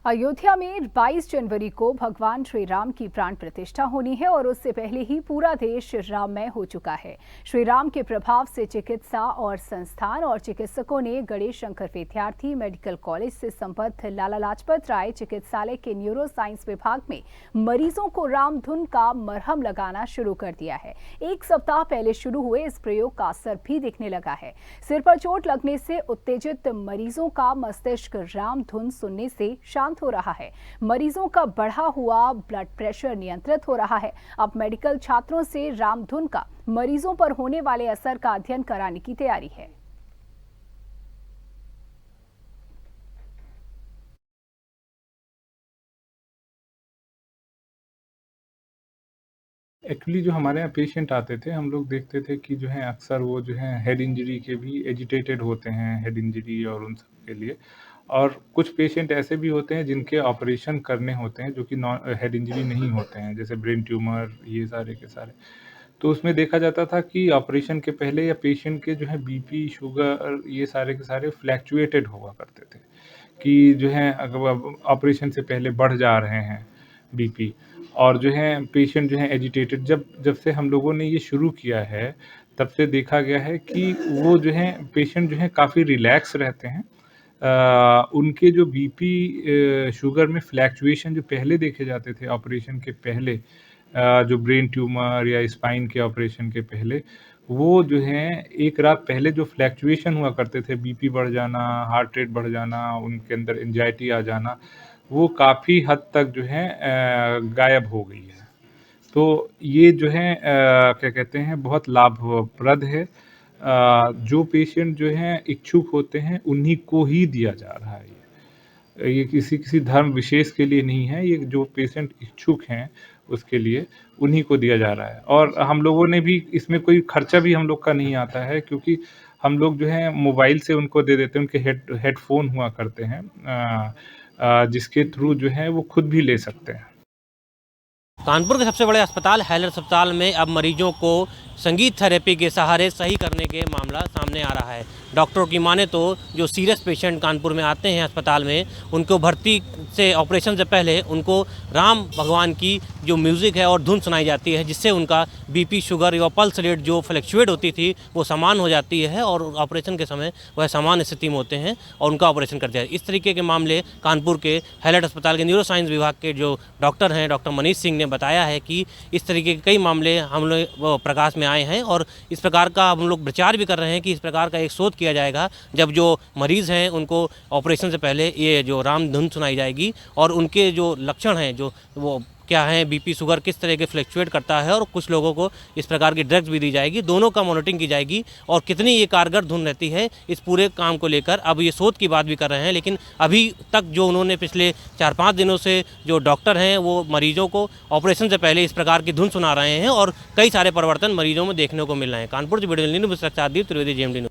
अयोध्या में 22 जनवरी को भगवान श्री राम की प्राण प्रतिष्ठा होनी है और उससे पहले ही पूरा देश राममय हो चुका है। श्री राम के प्रभाव से चिकित्सा और संस्थान और चिकित्सकों ने गणेश शंकर विद्यार्थी मेडिकल कॉलेज से संबद्ध लाला लाजपत राय चिकित्सालय के न्यूरो साइंस विभाग में मरीजों को राम धुन का मरहम लगाना शुरू कर दिया है। एक सप्ताह पहले शुरू हुए इस प्रयोग का असर भी दिखने लगा है। सिर पर चोट लगने से उत्तेजित मरीजों का मस्तिष्क राम धुन सुनने से शांत हो रहा है। मरीजों का बढ़ा हुआ ब्लड प्रेशर नियंत्रित हो रहा है। अब मेडिकल छात्रों से रामधुन का मरीजों पर होने वाले असर का अध्ययन कराने की तैयारी है। एक्चुअली जो हमारे यहाँ पेशेंट आते थे, हम लोग देखते थे कि जो है अक्सर वो जो है हेड इंजरी के भी एजिटेटेड होते हैं, हेड इंजरी और उन सब के लिए। और कुछ पेशेंट ऐसे भी होते हैं जिनके ऑपरेशन करने होते हैं, जो कि हेड इंजरी नहीं होते हैं, जैसे ब्रेन ट्यूमर, ये सारे के सारे। तो उसमें देखा जाता था कि ऑपरेशन के पहले या पेशेंट के जो है बीपी, शुगर, ये सारे के सारे फ्लैक्चुएटेड हुआ करते थे, कि जो है अगर ऑपरेशन से पहले बढ़ जा रहे हैं बीपी, और जो है पेशेंट जो है एजिटेटेड। जब जब से हम लोगों ने ये शुरू किया है, तब से देखा गया है कि वो जो है पेशेंट जो है काफ़ी रिलैक्स रहते हैं। उनके जो बीपी, शुगर में फ्लैक्चुएशन जो पहले देखे जाते थे ऑपरेशन के पहले, जो ब्रेन ट्यूमर या स्पाइन के ऑपरेशन के पहले, वो जो है एक रात पहले जो फ्लैक्चुएशन हुआ करते थे, बीपी बढ़ जाना, हार्ट रेट बढ़ जाना, उनके अंदर एंजाइटी आ जाना, वो काफ़ी हद तक जो है गायब हो गई है। तो ये जो है क्या कहते हैं, बहुत लाभप्रद है। जो पेशेंट जो हैं इच्छुक होते हैं, उन्हीं को ही दिया जा रहा है ये किसी किसी धर्म विशेष के लिए नहीं है, ये जो पेशेंट इच्छुक हैं उसके लिए उन्हीं को दिया जा रहा है। और हम लोगों ने भी इसमें कोई खर्चा भी हम लोग का नहीं आता है, क्योंकि हम लोग जो है मोबाइल से उनको दे देते हैं। उनके हेडफ़ोन हुआ करते हैं, जिसके थ्रू जो है वो खुद भी ले सकते हैं। कानपुर के सबसे बड़े अस्पताल हैलर अस्पताल में अब मरीजों को संगीत थेरेपी के सहारे सही करने के मामला सामने आ रहा है। डॉक्टरों की माने तो जो सीरियस पेशेंट कानपुर में आते हैं अस्पताल में, उनको भर्ती से ऑपरेशन से पहले उनको राम भगवान की जो म्यूज़िक है और धुन सुनाई जाती है, जिससे उनका बीपी, शुगर या पल्स रेट जो फ्लक्चुएट होती थी वो समान हो जाती है और ऑपरेशन के समय वह समान स्थिति में होते हैं और उनका ऑपरेशन कर दिया है। इस तरीके के मामले कानपुर के हैलर अस्पताल के न्यूरो साइंस विभाग के जो डॉक्टर हैं, डॉक्टर मनीष सिंह ने बताया है कि इस तरीके के कई मामले हम लोग प्रकाश में आए हैं और इस प्रकार का हम लोग प्रचार भी कर रहे हैं कि इस प्रकार का एक शोध किया जाएगा, जब जो मरीज़ हैं उनको ऑपरेशन से पहले ये जो राम धुन सुनाई जाएगी और उनके जो लक्षण हैं, जो वो क्या है, बीपी, शुगर किस तरह के फ्लक्चुएट करता है, और कुछ लोगों को इस प्रकार की ड्रग्स भी दी जाएगी। दोनों का मॉनिटरिंग की जाएगी और कितनी ये कारगर धुन रहती है, इस पूरे काम को लेकर अब ये शोध की बात भी कर रहे हैं। लेकिन अभी तक जो उन्होंने पिछले 4-5 दिनों से जो डॉक्टर हैं वो मरीजों को ऑपरेशन से पहले इस प्रकार की धुन सुना रहे हैं और कई सारे परिवर्तन मरीजों में देखने को मिल रहे हैं। कानपुर से वीडियो त्रिवेदी, जेएमडी न्यूज़।